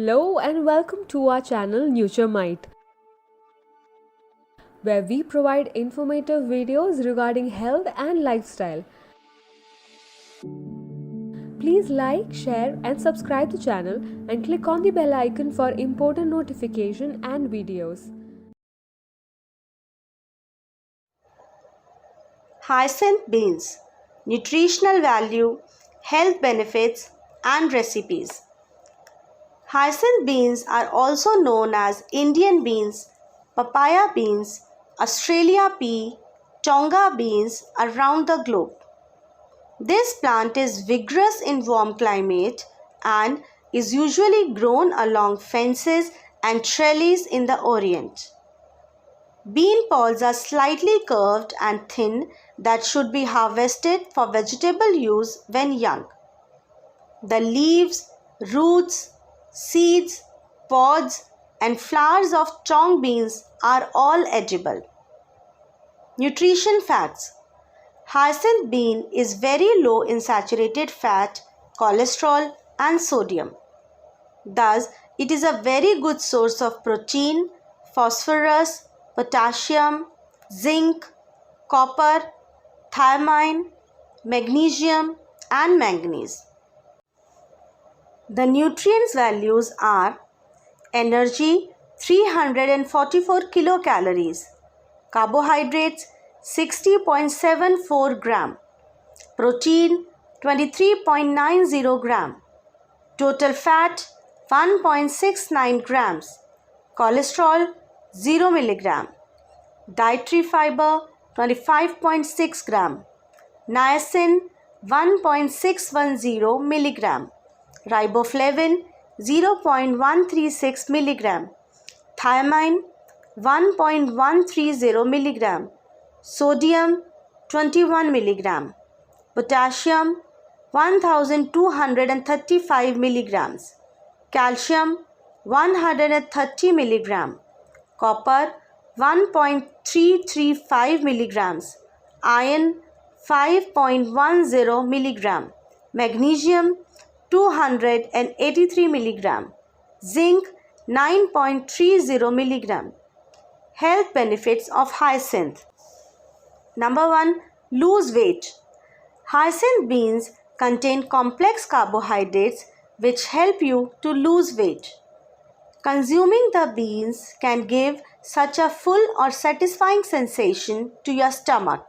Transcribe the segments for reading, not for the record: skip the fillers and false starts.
Hello and welcome to our channel NutureMite, where we provide informative videos regarding health and lifestyle. Please like, share and subscribe the channel and click on the bell icon for important notification and videos. Hyacinth beans, nutritional value, health benefits and recipes. Hyacinth beans are also known as Indian beans, papaya beans, Australia pea, Tonga beans around the globe. This plant is vigorous in warm climate and is usually grown along fences and trellis in the Orient. Bean pods are slightly curved and thin that should be harvested for vegetable use when young. The leaves, roots, seeds, pods and flowers of tong beans are all edible. Nutrition facts. Hyacinth bean is very low in saturated fat, cholesterol and sodium. Thus, it is a very good source of protein, phosphorus, potassium, zinc, copper, thiamine, magnesium and manganese. The nutrients values are energy 344 kilocalories, carbohydrates 60.74 gram, protein 23.90 gram, total fat 1.69 grams, cholesterol 0 milligram, dietary fiber 25.6 gram, niacin 1.610 milligram, riboflavin 0.136 milligram, thiamine 1.130 milligram, sodium 21 milligram, potassium 1235 milligrams, calcium 130 milligram, copper 1.335 milligrams, iron 5.10 milligram, magnesium 283 milligram, zinc 9.30 milligram. Health benefits of hyacinth. Number 1. Lose weight. Hyacinth beans contain complex carbohydrates which help you to lose weight. Consuming the beans can give such a full or satisfying sensation to your stomach.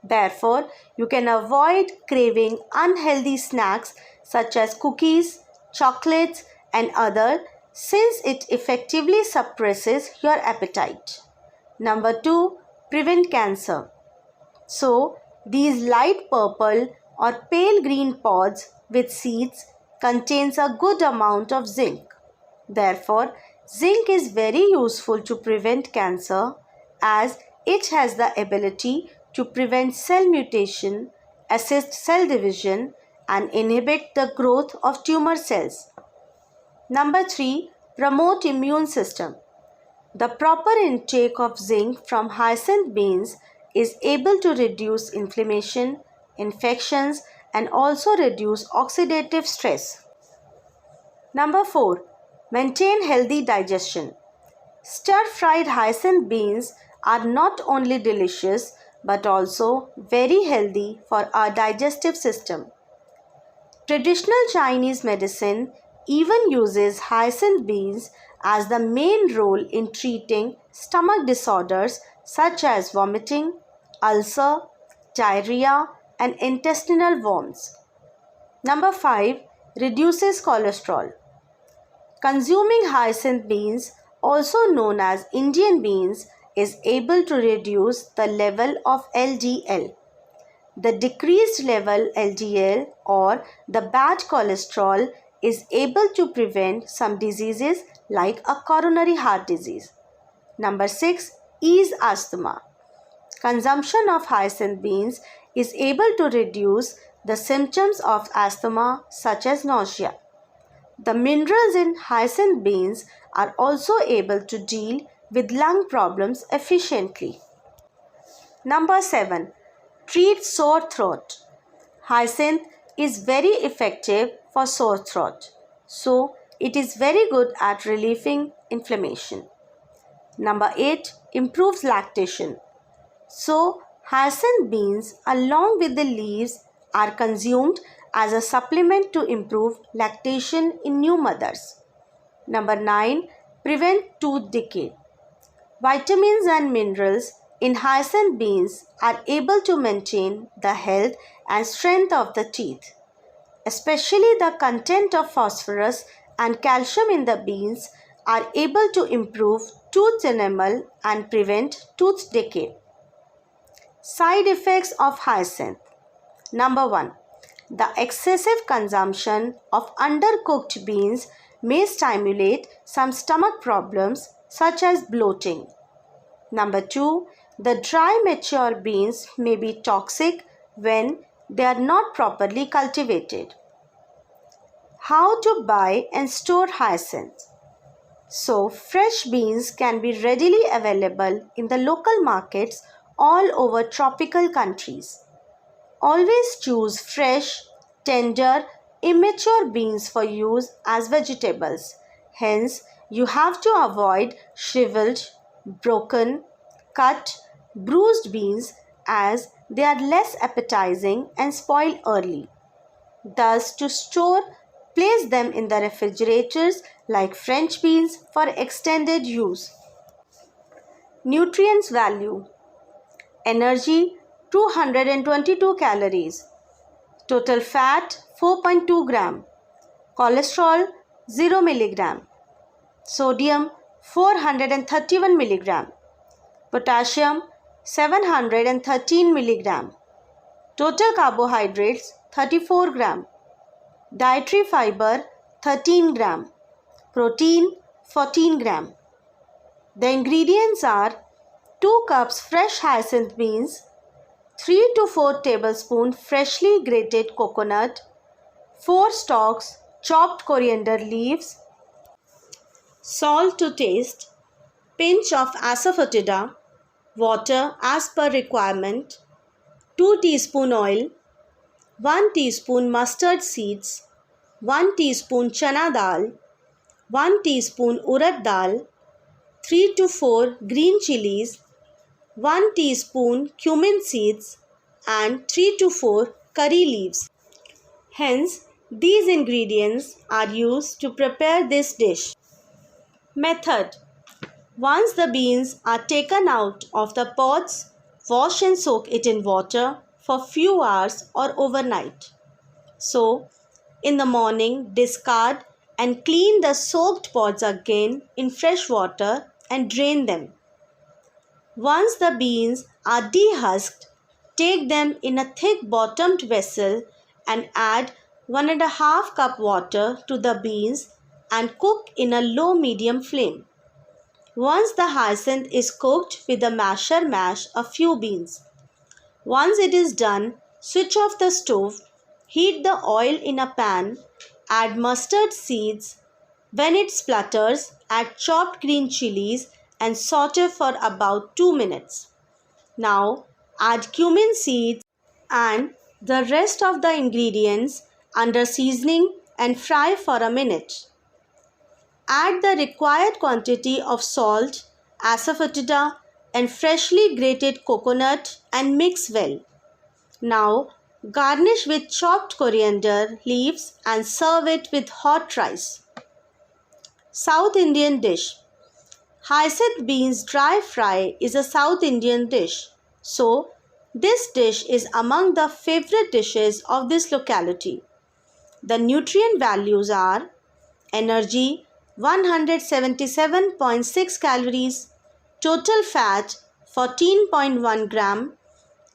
Therefore, you can avoid craving unhealthy snacks such as cookies, chocolates and other since it effectively suppresses your appetite. Number 2. Prevent cancer. So, these light purple or pale green pods with seeds contains a good amount of zinc. Therefore, zinc is very useful to prevent cancer as it has the ability to prevent cell mutation, assist cell division and inhibit the growth of tumor cells. Number 3. Promote immune system. The proper intake of zinc from hyacinth beans is able to reduce inflammation, infections and also reduce oxidative stress. Number 4. Maintain healthy digestion. Stir-fried hyacinth beans are not only delicious but also very healthy for our digestive system. Traditional Chinese medicine even uses hyacinth beans as the main role in treating stomach disorders such as vomiting, ulcer, diarrhea and intestinal worms. Number 5. Reduces cholesterol. Consuming hyacinth beans, also known as Indian beans, is able to reduce the level of LDL. The decreased level LDL or the bad cholesterol is able to prevent some diseases like a coronary heart disease. Number 6. Ease asthma. Consumption of hyacinth beans is able to reduce the symptoms of asthma such as nausea. The minerals in hyacinth beans are also able to deal with lung problems efficiently. Number 7. Treat sore throat. Hyacinth is very effective for sore throat. So, It is very good at relieving inflammation. Number 8. Improves lactation. So, hyacinth beans along with the leaves are consumed as a supplement to improve lactation in new mothers. Number 9. Prevent tooth decay. Vitamins and minerals in hyacinth beans are able to maintain the health and strength of the teeth. Especially the content of phosphorus and calcium in the beans are able to improve tooth enamel and prevent tooth decay. Side effects of hyacinth. Number 1. The excessive consumption of undercooked beans may stimulate some stomach problems such as bloating. Number 2. The dry mature beans may be toxic when they are not properly cultivated. How to buy and store hyacinth? So, fresh beans can be readily available in the local markets all over tropical countries. Always choose fresh, tender, immature beans for use as vegetables. Hence, you have to avoid shriveled, broken, cut, bruised beans as they are less appetizing and spoil early. Thus, to store, place them in the refrigerators like French beans for extended use. Nutrients value. Energy 222 calories. Total fat 4.2 gram. Cholesterol 0 milligram. Sodium 431 milligram. Potassium 713 milligram. Total carbohydrates 34 gram. Dietary fiber 13 gram. Protein 14 gram. The ingredients are 2 cups fresh hyacinth beans, 3 to 4 tablespoons freshly grated coconut, 4 stalks chopped coriander leaves, salt to taste, pinch of asafoetida, water as per requirement, 2 teaspoon oil, 1 teaspoon mustard seeds, 1 teaspoon chana dal, 1 teaspoon urad dal, 3 to 4 green chilies, 1 teaspoon cumin seeds and 3 to 4 curry leaves. Hence, these ingredients are used to prepare this dish. Method. Once the beans are taken out of the pods, wash and soak it in water for few hours or overnight. So, in the morning, discard and clean the soaked pods again in fresh water and drain them. Once the beans are dehusked, take them in a thick bottomed vessel and add 1.5 cup water to the beans and cook in a low-medium flame. Once the hyacinth is cooked with the masher, mash a few beans. Once it is done, switch off the stove, heat the oil in a pan, add mustard seeds. When it splutters, add chopped green chilies and saute for about 2 minutes. Now, add cumin seeds and the rest of the ingredients under seasoning and fry for a minute. Add the required quantity of salt, asafoetida and freshly grated coconut and mix well. Now, garnish with chopped coriander leaves and serve it with hot rice. South Indian dish. Hyacinth beans dry fry is a South Indian dish. So, this dish is among the favorite dishes of this locality. The nutrient values are energy 177.6 calories, total fat 14.1 gram,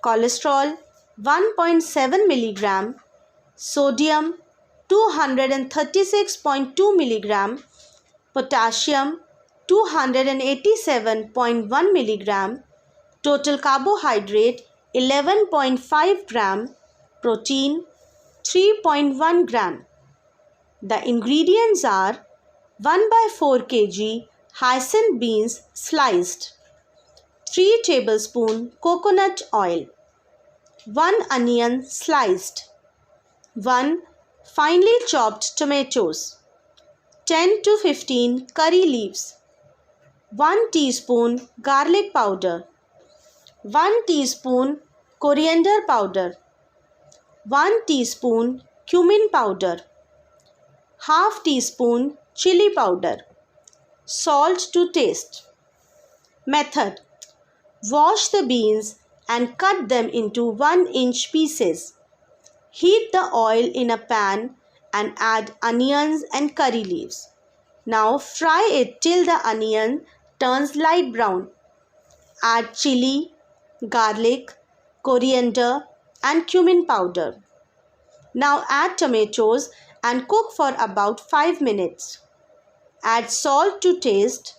cholesterol 1.7 milligram, sodium 236.2 milligram, potassium 287.1 milligram, total carbohydrate 11.5 gram, protein 3.1 gram. The ingredients are 1/4 kg hyacinth beans sliced, 3 tablespoon coconut oil, 1 onion sliced, 1 finely chopped tomatoes, 10 to 15 curry leaves, 1 teaspoon garlic powder, 1 teaspoon coriander powder, 1 teaspoon cumin powder, half teaspoon chili powder, salt to taste. Method: wash the beans and cut them into 1-inch pieces. Heat the oil in a pan and add onions and curry leaves. Now fry it till the onion turns light brown. Add chili, garlic, coriander and cumin powder. Now add tomatoes and cook for about 5 minutes. Add salt to taste.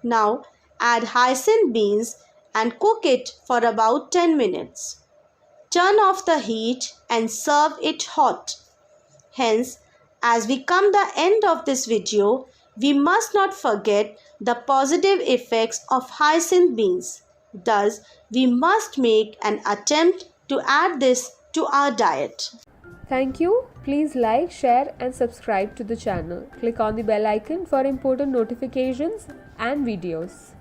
Now add hyacinth beans and cook it for about 10 minutes. Turn off the heat and serve it hot. Hence, as we come the end of this video, we must not forget the positive effects of hyacinth beans. Thus, we must make an attempt to add this to our diet. Thank you. Please like, share and subscribe to the channel. Click on the bell icon for important notifications and videos.